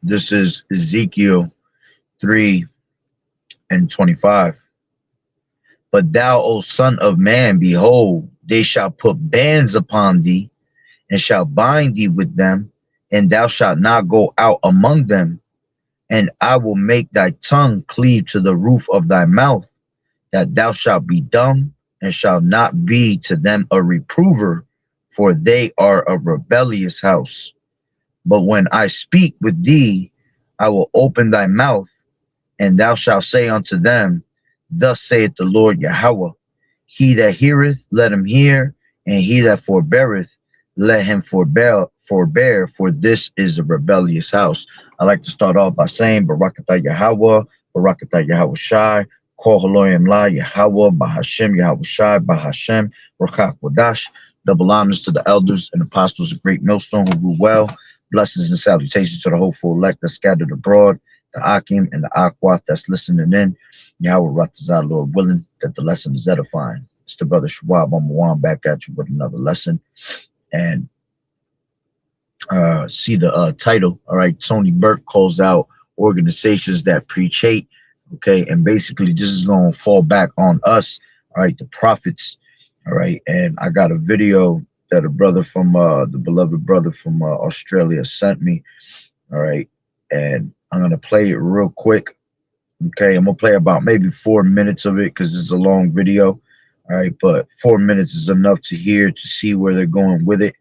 This is Ezekiel 3:25. But thou, O son of man, behold, they shall put bands upon thee, and shall bind thee with them, and thou shalt not go out among them. And I will make thy tongue cleave to the roof of thy mouth, that thou shalt be dumb, and shalt not be to them a reprover, for they are a rebellious house. But when I speak with thee, I will open thy mouth, and thou shalt say unto them, Thus saith the Lord Yahweh, he that heareth, let him hear, and he that forbeareth, let him forbear, for this is a rebellious house. I like to start off by saying, Barakatah Yahweh, Barakatah Yahweh Shai, Kol Haloyim La Yahweh, Bahashem Yahweh Shai, Bahashem, Rakak Wadash. Double honors to the elders and apostles of Great Millstone who rule well. Blessings and salutations to the hopeful elect that scattered abroad, the Akim and the Aquath that's listening in. Yahweh Ratazah, Lord willing, that the lesson is edifying. It's the brother Shawab. I'm back at you with another lesson. And see the title. All right. Tony Burke calls out organizations that preach hate. Okay. And basically this is going to fall back on us. All right. The prophets. All right. And I got a video that a brother from the beloved brother from Australia sent me. All right. And I'm going to play it real quick. Okay. I'm going to play about maybe 4 minutes of it because it's a long video. All right. But 4 minutes is enough to hear, to see where they're going with it.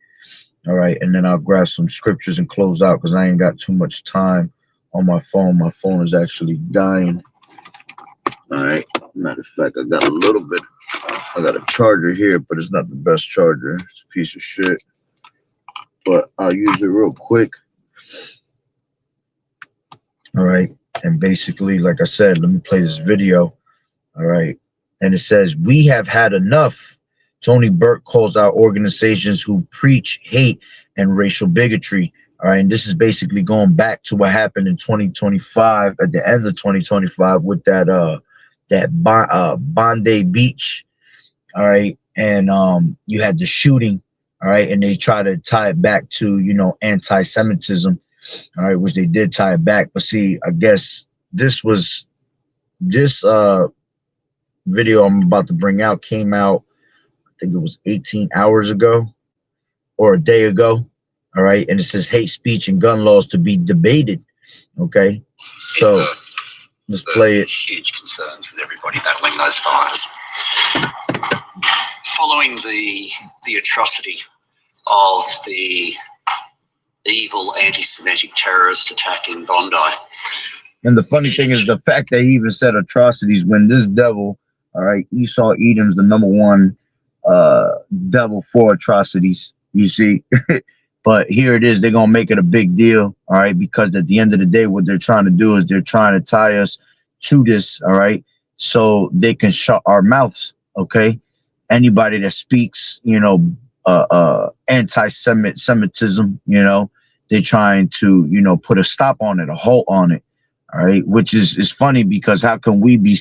All right. And then I'll grab some scriptures and close out because I ain't got too much time on my phone. My phone is actually dying. All right. Matter of fact, I got a little bit. I got a charger here, but it's not the best charger. It's a piece of shit. But I'll use it real quick. All right. And basically, like I said, let me play this video. All right. And it says, we have had enough. Tony Burke calls out organizations who preach hate and racial bigotry. All right. And this is basically going back to what happened in 2025, at the end of 2025, with that Bondi Beach. All right. And you had the shooting. All right. And they try to tie it back to, you know, anti-Semitism. All right. Which they did tie it back. But see, I guess this video I'm about to bring out came out, I think it was 18 hours ago or a day ago. All right. And it says hate speech and gun laws to be debated. Okay. So let's play it. Huge concerns with everybody battling those fires. Following the atrocity of the evil anti-Semitic terrorist attack in Bondi. And the funny thing is the fact that he even said atrocities when this devil, all right, Esau Edom's the #1 devil for atrocities, you see. But here it is, they're going to make it a big deal, all right, because at the end of the day, what they're trying to do is they're trying to tie us to this, all right, so they can shut our mouths, okay? Anybody that speaks, you know, anti-Semitism, you know, they're trying to, you know, put a stop on it, a halt on it, all right, which is funny because how can we be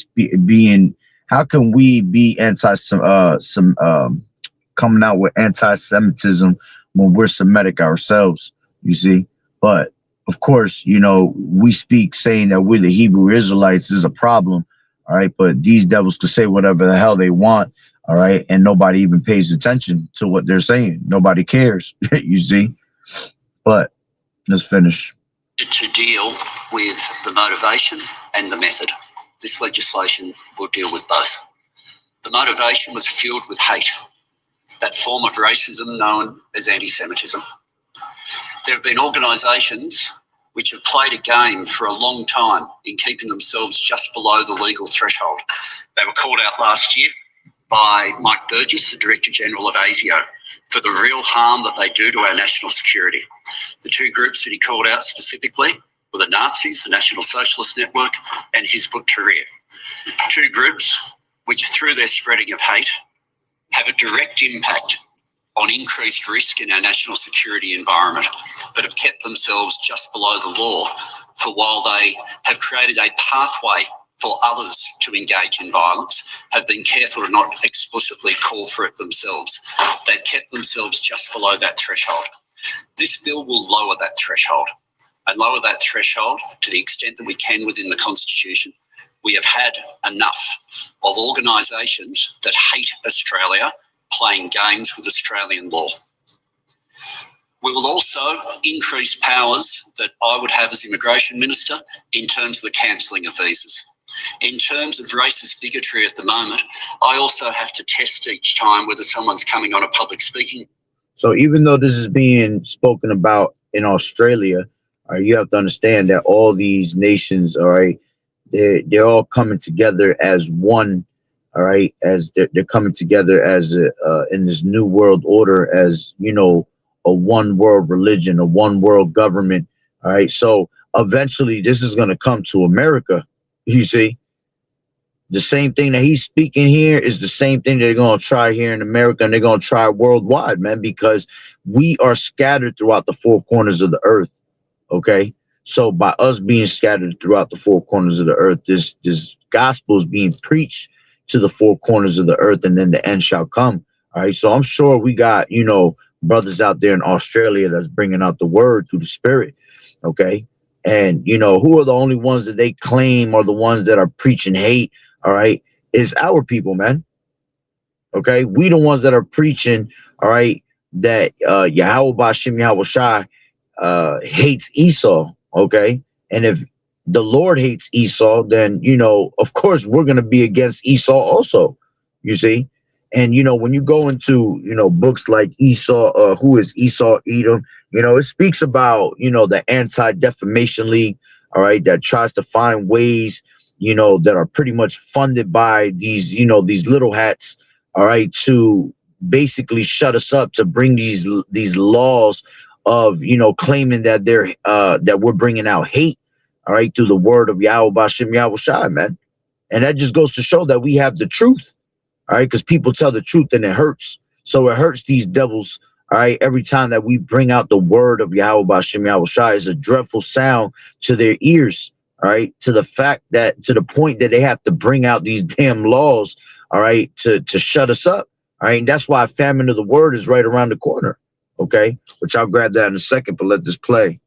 coming out with anti-Semitism when we're Semitic ourselves, you see? But of course, you know, we speak saying that we're the Hebrew Israelites is a problem, all right? But these devils could say whatever the hell they want, all right? And nobody even pays attention to what they're saying. Nobody cares, you see? But let's finish. To deal with the motivation and the method. This legislation will deal with both. The motivation was fueled with hate, that form of racism known as anti-Semitism. There have been organisations which have played a game for a long time in keeping themselves just below the legal threshold. They were called out last year by Mike Burgess, the Director General of ASIO, for the real harm that they do to our national security. The two groups that he called out specifically were the Nazis, the National Socialist Network, and Hizb ut-Tahrir. Two groups which, through their spreading of hate, have a direct impact on increased risk in our national security environment, but have kept themselves just below the law for while they have created a pathway for others to engage in violence, have been careful to not explicitly call for it themselves. They've kept themselves just below that threshold. This bill will lower that threshold. and lower that threshold to the extent that we can within the Constitution. We have had enough of organisations that hate Australia playing games with Australian law. We will also increase powers that I would have as Immigration Minister in terms of the cancelling of visas. In terms of racist bigotry at the moment, I also have to test each time whether someone's coming on a public speaking. So even though this is being spoken about in Australia, you have to understand that all these nations, all right, they're all coming together as one, all right, as they're coming together as in this new world order, as, you know, a one world religion, a one world government, all right. So eventually this is going to come to America. You see, the same thing that he's speaking here is the same thing they're going to try here in America, and they're going to try worldwide, man, because we are scattered throughout the four corners of the earth. Okay. So by us being scattered throughout the four corners of the earth, this gospel is being preached to the four corners of the earth, and then the end shall come. All right. So I'm sure we got, you know, brothers out there in Australia that's bringing out the word through the spirit. Okay. And, you know, who are the only ones that they claim are the ones that are preaching hate? All right. Is our people, man. Okay. We the ones that are preaching. All right. That YAHAWAH'S hates Esau. Okay. And if the Lord hates Esau, then, you know, of course, we're going to be against Esau also, you see. And, you know, when you go into, you know, books like Esau, who is Esau Edom, you know, it speaks about, you know, the Anti-Defamation League, all right, that tries to find ways, you know, that are pretty much funded by these, you know, these little hats, all right, to basically shut us up, to bring these laws of, you know, claiming that they're that we're bringing out hate, all right, through the word of Yahweh, man. And that just goes to show that we have the truth. All right, because people tell the truth and it hurts. So it hurts these devils. All right, every time that we bring out the word of Yahweh is a dreadful sound to their ears. All right, to the fact that, to the point that they have to bring out these damn laws. All right, to shut us up. All right, and that's why famine of the word is right around the corner. Okay, which I'll grab that in a second, but let this play.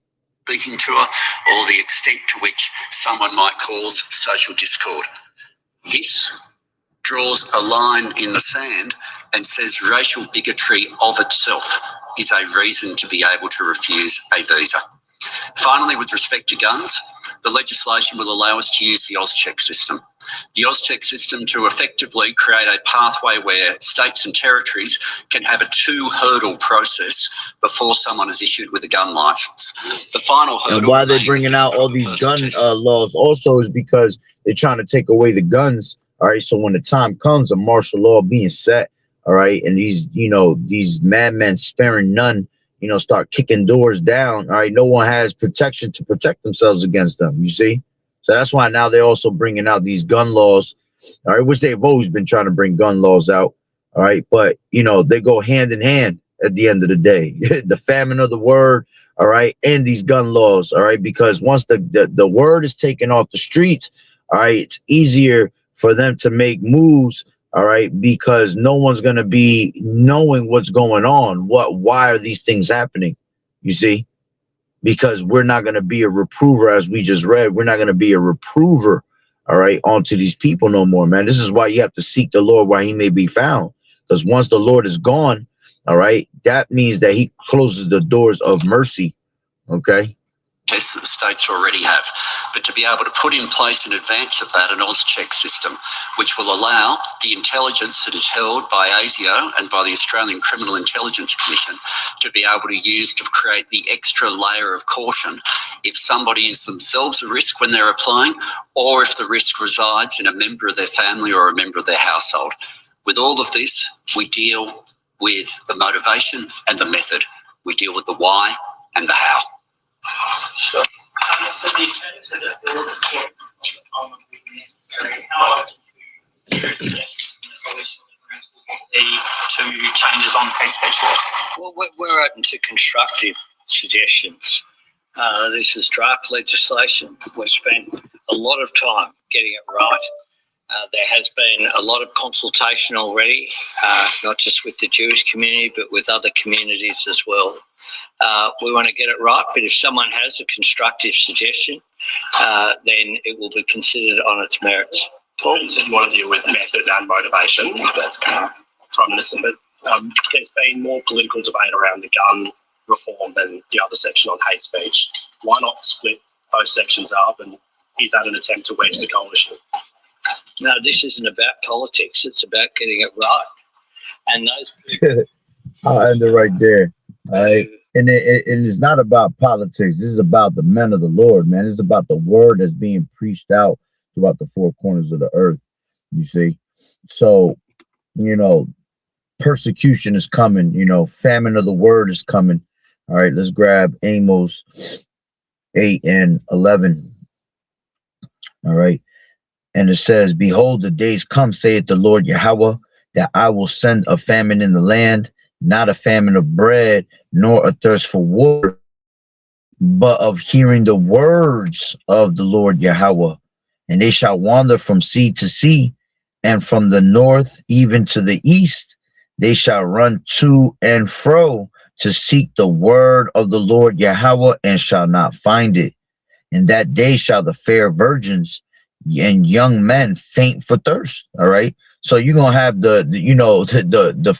Speaking tour, or the extent to which someone might cause social discord. This draws a line in the sand and says racial bigotry of itself is a reason to be able to refuse a visa. Finally, with respect to guns, the legislation will allow us to use the Auscheck system. The Auscheck system to effectively create a pathway where states and territories can have a two-hurdle process before someone is issued with a gun license. The final hurdle... And why they're bringing out all these gun laws also is because they're trying to take away the guns. All right, so when the time comes, a martial law being set, all right, and these, you know, these madmen sparing none, you know, start kicking doors down, all right, no one has protection to protect themselves against them, you see? So that's why now they're also bringing out these gun laws, all right, which they've always been trying to bring gun laws out, all right, but, you know, they go hand in hand at the end of the day. The famine of the word, all right, and these gun laws, all right, because once the word is taken off the streets, all right, it's easier for them to make moves, all right, because no one's going to be knowing what's going on. Why are these things happening? You see, because we're not going to be a reprover, as we just read. We're not going to be a reprover, all right, onto these people no more, man. This is why you have to seek the Lord while he may be found, because once the Lord is gone, all right, that means that he closes the doors of mercy. Okay. Tests that the states already have, but to be able to put in place in advance of that an Auscheck system, which will allow the intelligence that is held by ASIO and by the Australian Criminal Intelligence Commission to be able to use to create the extra layer of caution if somebody is themselves a risk when they're applying, or if the risk resides in a member of their family or a member of their household. With all of this, we deal with the motivation and the method. We deal with the why and the how. Sure. So the alternatives that the bill support on necessary, how often the two changes on hate speech law? Well, we're open to constructive suggestions. This is draft legislation. We've spent a lot of time getting it right. There has been a lot of consultation already, not just with the Jewish community, but with other communities as well. We want to get it right, but if someone has a constructive suggestion, then it will be considered on its merits. Paul, you said you want to deal with method and motivation, Prime Minister, but there's been more political debate around the gun reform than the other section on hate speech. Why not split both sections up, and is that an attempt to wedge the coalition? No, this isn't about politics. It's about getting it right. And those people, I'll end it right there. All right. And it is not about politics. This is about the men of the Lord, man. It's about the word that's being preached out throughout the four corners of the earth. You see? So, you know, persecution is coming, you know, famine of the word is coming. All right, let's grab Amos 8 and 11. All right. And it says, behold, the days come, saith the Lord Yahweh, that I will send a famine in the land, not a famine of bread, nor a thirst for water, but of hearing the words of the Lord Yahweh. And they shall wander from sea to sea, and from the north even to the east. They shall run to and fro to seek the word of the Lord Yahweh, and shall not find it. In that day shall the fair virgins and young men faint for thirst. All right. So you're gonna have the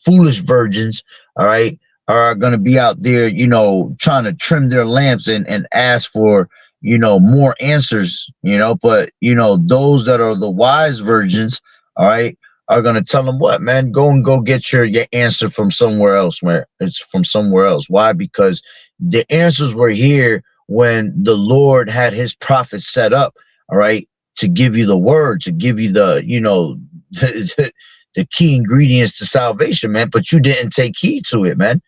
foolish virgins, all right, are gonna be out there, you know, trying to trim their lamps and ask for, you know, more answers, you know, but you know, those that are the wise virgins, all right, are gonna tell them what, man, go get your answer from somewhere else, where it's from somewhere else. Why? Because the answers were here when the Lord had his prophets set up, all right, to give you the word, to give you the, you know, the key ingredients to salvation, man, but you didn't take heed to it, man.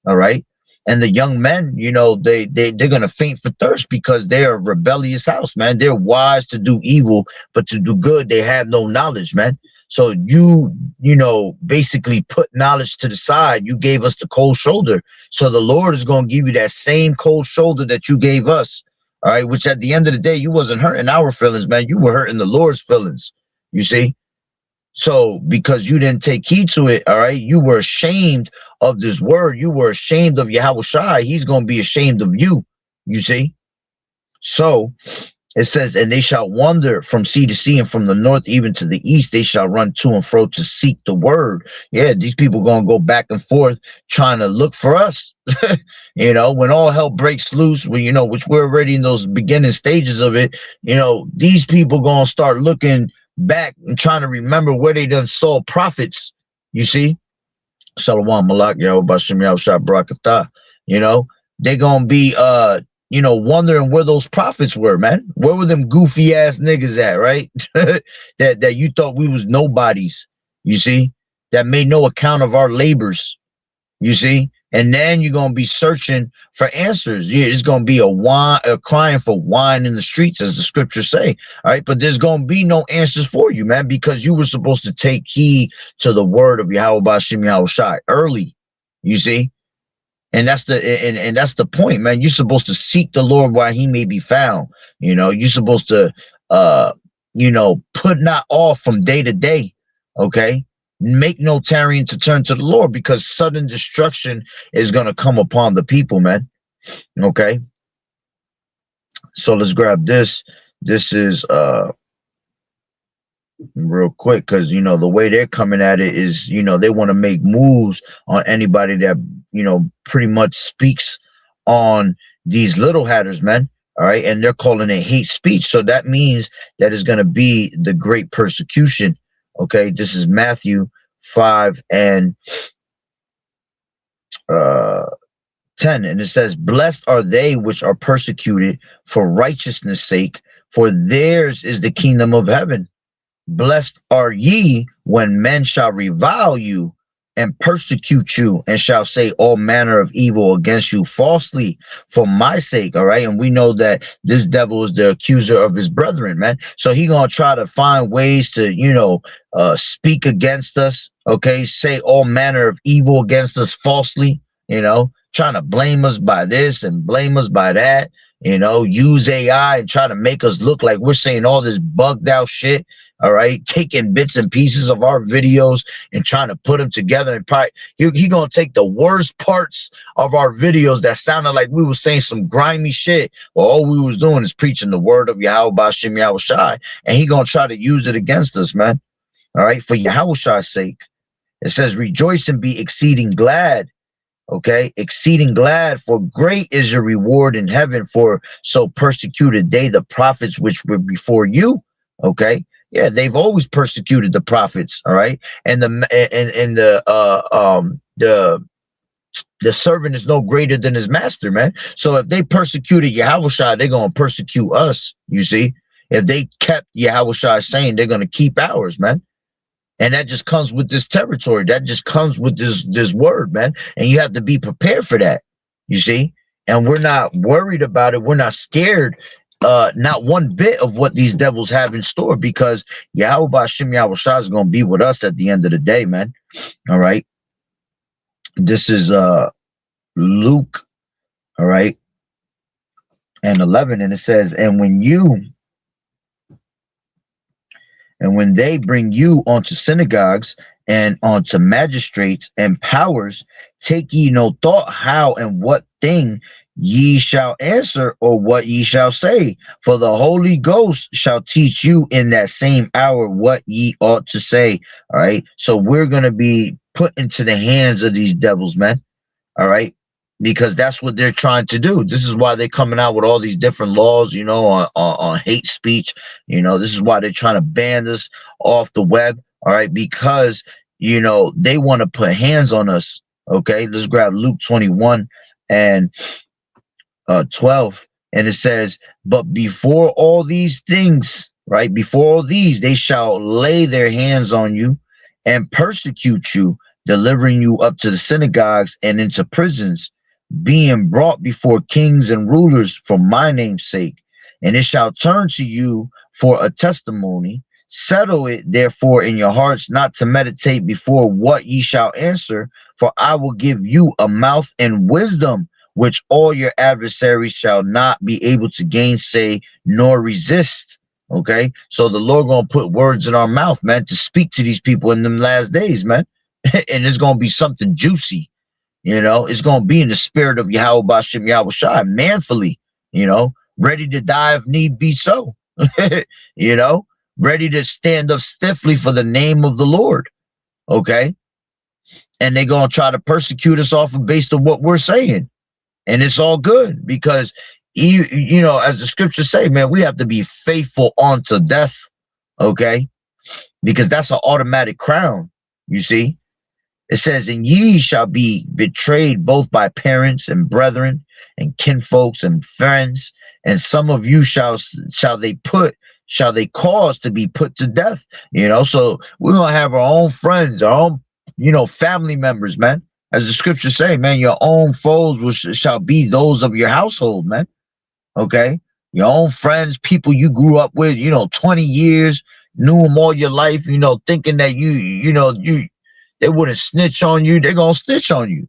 All right. And the young men, you know, they're gonna faint for thirst because they're a rebellious house, man. They're wise to do evil, but to do good, they have no knowledge, man. So you know, basically put knowledge to the side. You gave us the cold shoulder. So the Lord is going to give you that same cold shoulder that you gave us. All right. Which at the end of the day, you wasn't hurting our feelings, man. You were hurting the Lord's feelings. You see? So because you didn't take heed to it, all right, you were ashamed of this word. You were ashamed of YAHAWAH'S. He's going to be ashamed of you. You see? So it says, and they shall wander from sea to sea, and from the north even to the east, they shall run to and fro to seek the word. Yeah, these people are going to go back and forth trying to look for us. You know, when all hell breaks loose, well, you know, which we're already in those beginning stages of it, you know, these people going to start looking back and trying to remember where they done saw prophets. You see? Shalom Malak, Yahweh Bashem Yahushua Barakatah. You know, they're going to be, you know, wondering where those prophets were, man. Where were them goofy ass niggas at, right? that you thought we was nobodies, you see, that made no account of our labors, you see. And then you're gonna be searching for answers. It's gonna be a crying for wine in the streets, as the scriptures say. All right, but there's gonna be no answers for you, man, because you were supposed to take heed to the word of Yahweh Bashem Yahushua early, you see. And that's the point, man. You're supposed to seek the Lord while he may be found. You know, you're supposed to you know, put not off from day to day. Okay. Make no tarrying to turn to the Lord, because sudden destruction is gonna come upon the people, man. Okay. So let's grab this. This is real quick, because you know the way they're coming at it is, you know, they want to make moves on anybody that, you know, pretty much speaks on these little hatters, man. All right, and they're calling it hate speech. So that means that is going to be the great persecution. Okay, this is Matthew 5 and 10, and it says, blessed are they which are persecuted for righteousness' sake, for theirs is the kingdom of heaven. Blessed are ye when men shall revile you and persecute you, and shall say all manner of evil against you falsely for my sake. All right. And we know that this devil is the accuser of his brethren, man. So he gonna try to find ways to, you know, speak against us. Okay. Say all manner of evil against us falsely, you know, trying to blame us by this and blame us by that, you know, use AI and try to make us look like we're saying all this bugged out shit. all right, taking bits and pieces of our videos and trying to put them together. And probably he gonna take the worst parts of our videos that sounded like we was saying some grimy shit, well, all we was doing is preaching the word of Yahweh B'Shem Yahweh Shai, and he gonna try to use it against us, man. All right, for Yahweh Shai's sake. It says, rejoice and be exceeding glad. Okay, exceeding glad, for great is your reward in heaven, for so persecuted they the prophets which were before you. Okay, yeah, they've always persecuted the prophets. All right, and the servant is no greater than his master, man. So if they persecuted Yahushua, they're gonna persecute us. You see, if they kept Yahushua saying, they're gonna keep ours, man. And that just comes with this territory. That just comes with this word, man. And you have to be prepared for that. You see? And we're not worried about it. We're not scared, not one bit of what these devils have in store, because Yahweh B'Shem Yahweh Shai is going to be with us at the end of the day, man. All right. This is Luke, all right, and 11, and it says, and when they bring you onto synagogues and onto magistrates and powers, take ye no thought how and what thing ye shall answer or what ye shall say, for the Holy Ghost shall teach you in that same hour what ye ought to say. All right, so we're going to be put into the hands of these devils, man. All right, because that's what they're trying to do. This is why they're coming out with all these different laws, you know, on hate speech. You know, this is why they're trying to ban us off the web. All right, because, you know, they want to put hands on us. Okay, let's grab Luke 21 and 12. And it says, but before all these things, right, before all these, they shall lay their hands on you and persecute you, delivering you up to the synagogues and into prisons, being brought before kings and rulers for my name's sake. And it shall turn to you for a testimony. Settle it therefore in your hearts not to meditate before what ye shall answer, for I will give you a mouth and wisdom, which all your adversaries shall not be able to gainsay nor resist. Okay, so the Lord gonna put words in our mouth, man, to speak to these people in them last days, man. And it's gonna be something juicy. You know, it's going to be in the spirit of Yahweh B'Shem Yahweh Shai, manfully, you know, ready to die if need be so, you know, ready to stand up stiffly for the name of the Lord, okay? And they're going to try to persecute us off of based on what we're saying. And it's all good because, you know, as the scriptures say, man, we have to be faithful unto death, okay? Because that's an automatic crown, you see? It says, and ye shall be betrayed both by parents and brethren and kinfolks and friends, and some of you shall they cause to be put to death. You know, so we're gonna have our own friends, our own, you know, family members, man. As the scriptures say, man, your own foes shall be those of your household, man. Okay, your own friends, people you grew up with, you know, 20 years, knew them all your life, you know, thinking that they wouldn't snitch on you. They're going to snitch on you.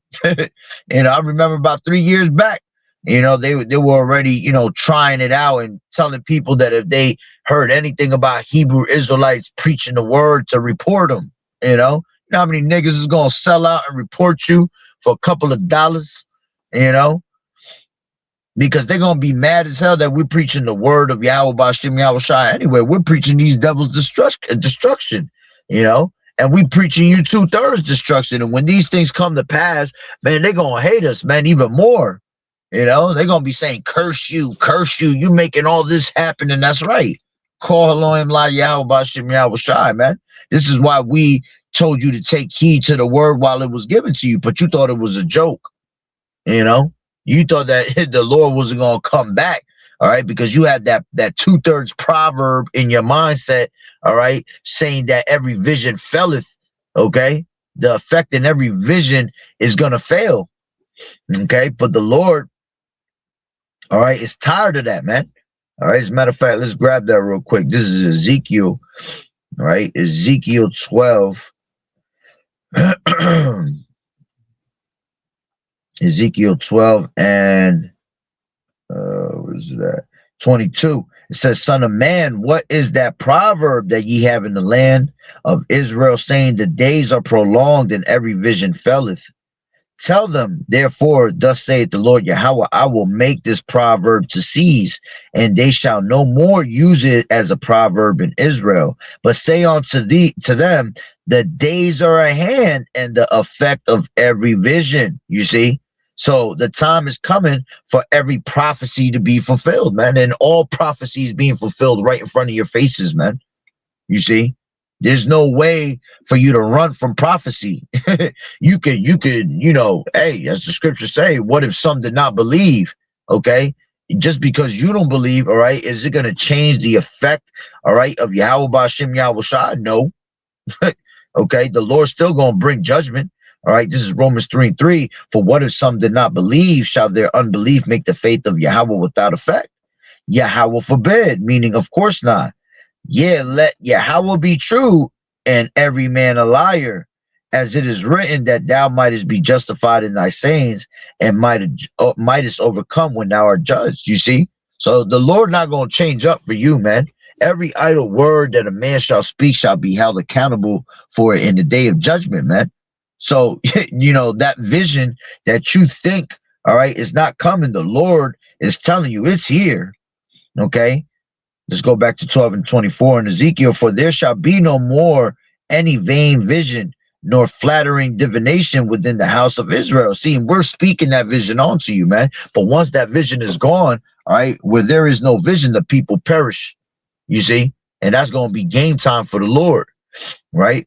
And I remember about 3 years back, you know, they were already, you know, trying it out and telling people that if they heard anything about Hebrew Israelites preaching the word to report them, you know how many niggas is going to sell out and report you for a couple of dollars, you know, because they're going to be mad as hell that we're preaching the word of Yahweh B'Shem Yahweh Shai. Anyway, we're preaching these devils destruction, you know. And we preaching you 2/3 destruction. And when these things come to pass, man, they're going to hate us, man, even more. You know, they're going to be saying, curse you, you making all this happen. And that's right. Call Elohim La Yahweh B'Shem Yahweh Shai, man. This is why we told you to take heed to the word while it was given to you, but you thought it was a joke. You know, you thought that the Lord wasn't going to come back. All right, because you had that 2/3 proverb in your mindset, all right, saying that every vision faileth, okay? The effect in every vision is going to fail, okay? But the Lord, all right, is tired of that, man. All right, as a matter of fact, let's grab that real quick. This is Ezekiel, all right, Ezekiel 12. Ezekiel 12 and where's that? 22. It says, son of man, what is that proverb that ye have in the land of Israel, saying the days are prolonged and every vision faileth? Tell them, therefore, thus saith the Lord Yahweh, I will make this proverb to cease, and they shall no more use it as a proverb in Israel. But say unto to them, the days are at hand, and the effect of every vision. You see? So the time is coming for every prophecy to be fulfilled, man. And all prophecies being fulfilled right in front of your faces, man. You see? There's no way for you to run from prophecy. you could, you know, hey, as the scriptures say, what if some did not believe? Okay. Just because you don't believe, all right, is it going to change the effect, all right, of Yahweh B'Shem Yahweh Shai? No. Okay. The Lord's still going to bring judgment. All right. This is Romans 3:3. For what if some did not believe? Shall their unbelief make the faith of Yahweh without effect? Yahweh forbid, meaning of course not. Yeah, let Yahweh be true and every man a liar, as it is written that thou mightest be justified in thy sayings and mightest overcome when thou art judged. You see? So the Lord not going to change up for you, man. Every idle word that a man shall speak shall be held accountable for it in the day of judgment, man. So, you know, that vision that you think, all right, is not coming. The Lord is telling you it's here. Okay. Let's go back to 12 and 24 in Ezekiel. For there shall be no more any vain vision, nor flattering divination within the house of Israel. See, we're speaking that vision onto you, man. But once that vision is gone, all right, where there is no vision, the people perish. You see? And that's going to be game time for the Lord, right?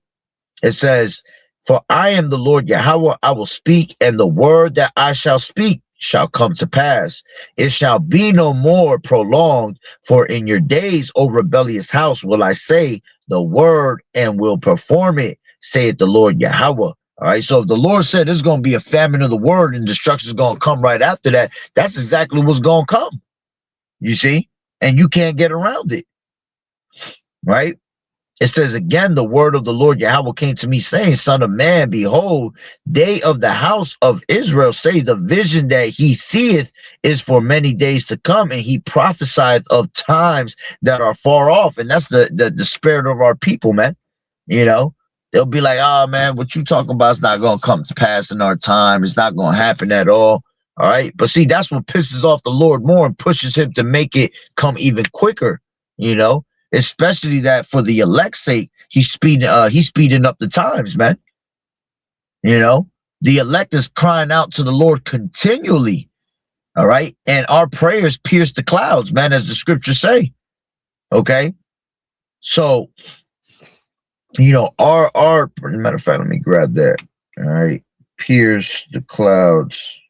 It says, for I am the Lord Yahweh, I will speak, and the word that I shall speak shall come to pass. It shall be no more prolonged, for in your days, O rebellious house, will I say the word and will perform it, saith the Lord Yahweh. All right, so if the Lord said there's going to be a famine of the word and destruction is going to come right after that, that's exactly what's going to come. You see? And you can't get around it, right? It says again, the word of the Lord Yahweh came to me saying, son of man, behold, they of the house of Israel say the vision that he seeth is for many days to come. And he prophesieth of times that are far off. And that's the spirit of our people, man. You know, they'll be like, oh man, what you talking about is not going to come to pass in our time. It's not going to happen at all. All right. But see, that's what pisses off the Lord more and pushes him to make it come even quicker, you know. Especially that for the elect's sake, he's speeding up the times, man. You know, the elect is crying out to the Lord continually. All right. And our prayers pierce the clouds, man, as the scriptures say. Okay. So, you know, our matter of fact, let me grab that. All right. Pierce the clouds.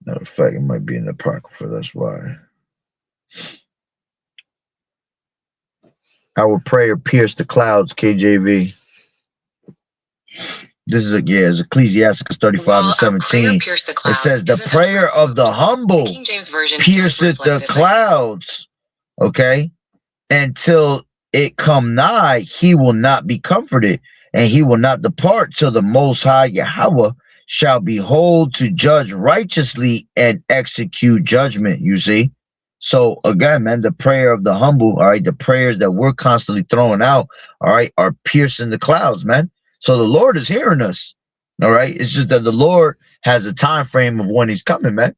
Matter of fact, it might be in the Apocrypha, that's why. Our prayer pierced the clouds, KJV. This is it's Ecclesiasticus 35 and 17. It says the prayer of the humble pierceth the clouds. Okay. Until it come nigh, he will not be comforted, and he will not depart till the Most High Yahweh shall behold to judge righteously and execute judgment. You see? So again, man, the prayer of the humble, all right, the prayers that we're constantly throwing out, all right, are piercing the clouds, man. So the Lord is hearing us. All right. It's just that the Lord has a time frame of when he's coming, man.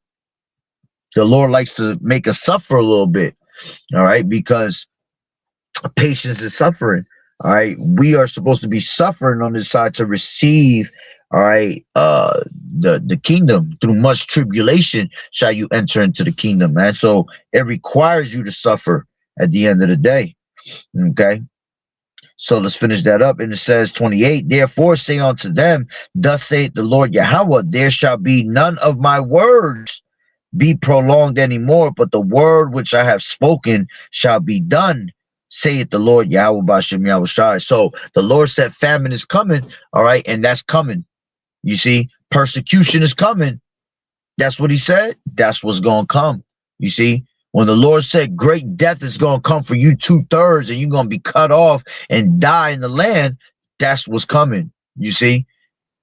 The Lord likes to make us suffer a little bit. All right, because patience is suffering. All right. We are supposed to be suffering on this side to receive, all right, the kingdom. Through much tribulation shall you enter into the kingdom, man. So it requires you to suffer at the end of the day. Okay. So let's finish that up. And it says 28, therefore say unto them, thus saith the Lord Yahweh, there shall be none of my words be prolonged anymore, but the word which I have spoken shall be done, saith the Lord Yahweh B'Shem Yahweh Shai. So the Lord said famine is coming, all right, and that's coming. You see, persecution is coming. That's what he said. That's what's going to come. You see, when the Lord said great death is going to come for you 2/3 and you're going to be cut off and die in the land, that's what's coming. You see,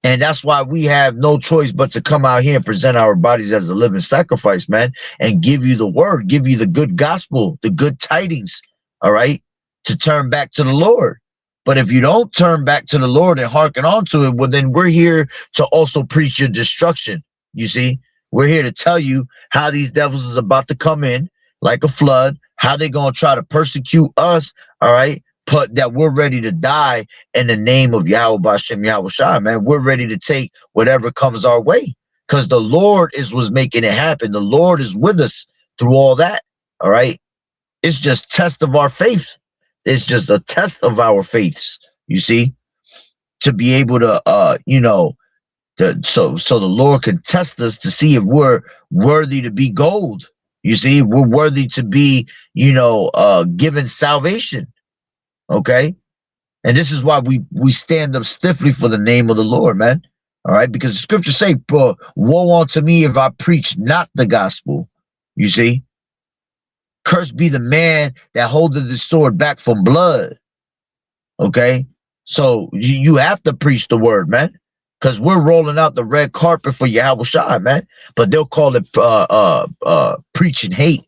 And that's why we have no choice but to come out here and present our bodies as a living sacrifice, man, and give you the word, give you the good gospel, the good tidings, all right, to turn back to the Lord. But if you don't turn back to the Lord and hearken on to it, well, then we're here to also preach your destruction. You see, we're here to tell you how these devils is about to come in like a flood, how they're going to try to persecute us, all right, but that we're ready to die in the name of Yahweh Hashem Yahweh Shai, man. We're ready to take whatever comes our way because the Lord was making it happen. The Lord is with us through all that, all right? It's just test of our faith. It's just a test of our faiths, you see, to be able to, so the Lord can test us to see if we're worthy to be gold. You see, we're worthy to be, given salvation. Okay. And this is why we stand up stiffly for the name of the Lord, man. All right. Because the scriptures say, woe unto me if I preach not the gospel. You see, cursed be the man that holdeth the sword back from blood. Okay. So you have to preach the word, man. Because we're rolling out the red carpet for Yahweh Shai, man. But they'll call it preaching hate.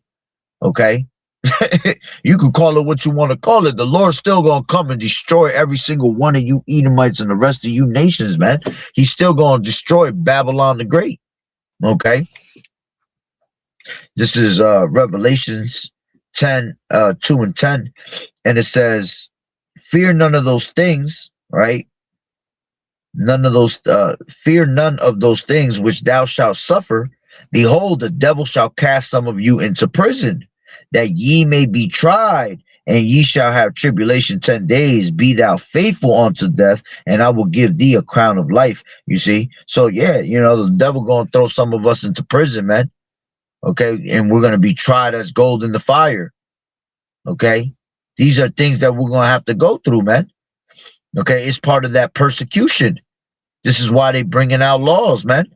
Okay. You can call it what you want to call it. The Lord's still gonna come and destroy every single one of you Edomites and the rest of you nations, man. He's still gonna destroy Babylon the Great. Okay. This is Revelations 10, 2 and 10. And it says, fear none of those things, right? Fear none of those things which thou shalt suffer. Behold, the devil shall cast some of you into prison, that ye may be tried, and ye shall have tribulation 10 days. Be thou faithful unto death, and I will give thee a crown of life. You see? So yeah, the devil gonna throw some of us into prison, man. Okay, and we're gonna be tried as gold in the fire. Okay, these are things that we're gonna have to go through, man. Okay, it's part of that persecution. This is why they bringing out laws, man.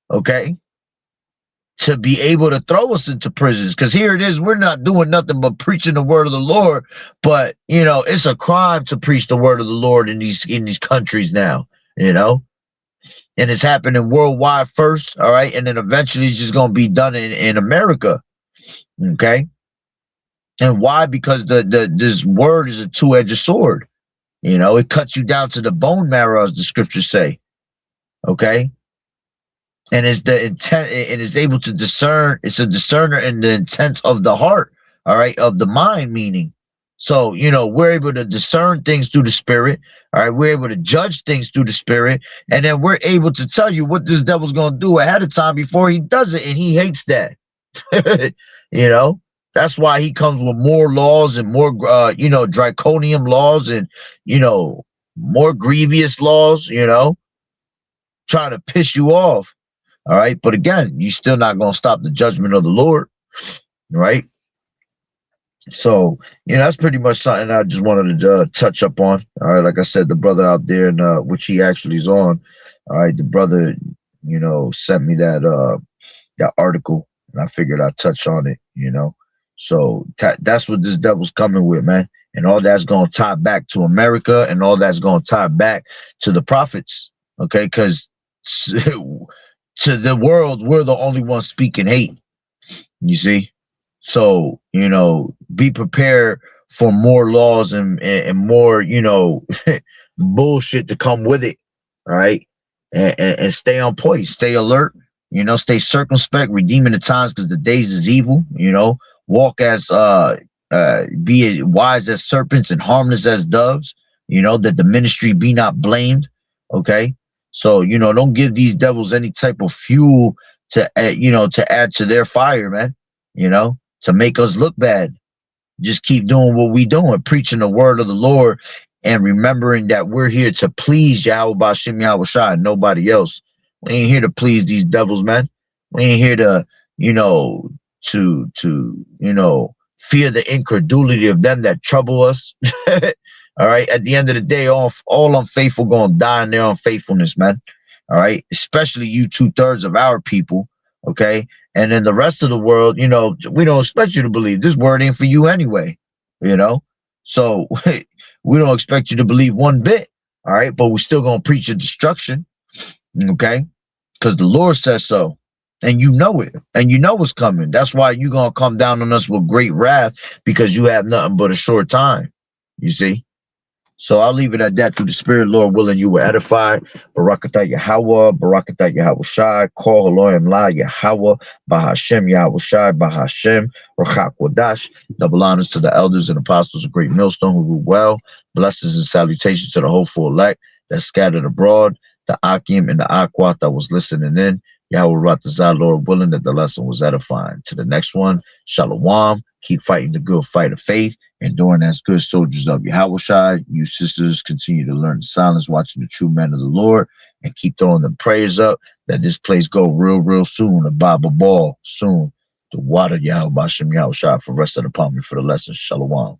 Okay, to be able to throw us into prisons. Because here it is, we're not doing nothing but preaching the word of the Lord. But it's a crime to preach the word of the Lord in these countries now. And it's happening worldwide first, all right, and then eventually it's just gonna be done in America. Okay, and why? Because this word is a two-edged sword. It cuts you down to the bone marrow, as the scriptures say. Okay. And it's the intent, it is able to discern, it's a discerner in the intents of the heart, all right, of the mind, meaning. So, we're able to discern things through the spirit, all right, we're able to judge things through the spirit, and then we're able to tell you what this devil's going to do ahead of time before he does it, and he hates that. That's why he comes with more laws and more, draconian laws and, more grievous laws, trying to piss you off. All right. But again, you're still not going to stop the judgment of the Lord. Right. So, that's pretty much something I just wanted to touch up on. All right. Like I said, the brother out there, which he actually is on. All right. The brother, sent me that article, and I figured I'd touch on it, So that's what this devil's coming with, man. And all that's going to tie back to America, and all that's going to tie back to the prophets. Okay. Because to the world, we're the only ones speaking hate. You see? So, be prepared for more laws and more, bullshit to come with it. All right. And stay on point, stay alert, stay circumspect, redeeming the times because the days is evil, walk as be wise as serpents and harmless as doves, that the ministry be not blamed. Okay. So, don't give these devils any type of fuel to add to their fire, man, to make us look bad. Just keep doing what we doing, preaching the word of the Lord and remembering that we're here to please Yahweh Hashem Yahweh Shai, nobody else. We ain't here to please these devils, man. We ain't here to, fear the incredulity of them that trouble us. All right. At the end of the day, all unfaithful gonna die in their unfaithfulness, man. All right. Especially you 2/3 of our people. Okay. And then the rest of the world, we don't expect you to believe this word ain't for you anyway. So we don't expect you to believe one bit. All right. But we're still gonna preach your destruction. Okay? Because the Lord says so. And you know it. And you know it's coming. That's why you're going to come down on us with great wrath, because you have nothing but a short time. You see? So I'll leave it at that. Through the Spirit, Lord willing, you were edified. Barakatah Yahawah, Barakatah Yahweh Shai, Call Elohim La Yahawah, Bahashem Yahweh Shai, Bahashem, Rachak Wadash. Double honors to the elders and apostles of Great Millstone who rule well. Blessings and salutations to the hopeful elect that scattered abroad, the Akim and the Aquat that was listening in. Yahweh Ratazah, Lord willing, that the lesson was edifying. To the next one, Shalom. Keep fighting the good fight of faith, enduring as good soldiers of Yahweh Shai. You sisters continue to learn the silence, watching the true men of the Lord, and keep throwing them prayers up that this place go real soon. A Bible ball soon. The water Yahweh Bashem Yahweh Shai for the rest of the palm for the lesson. Shalom.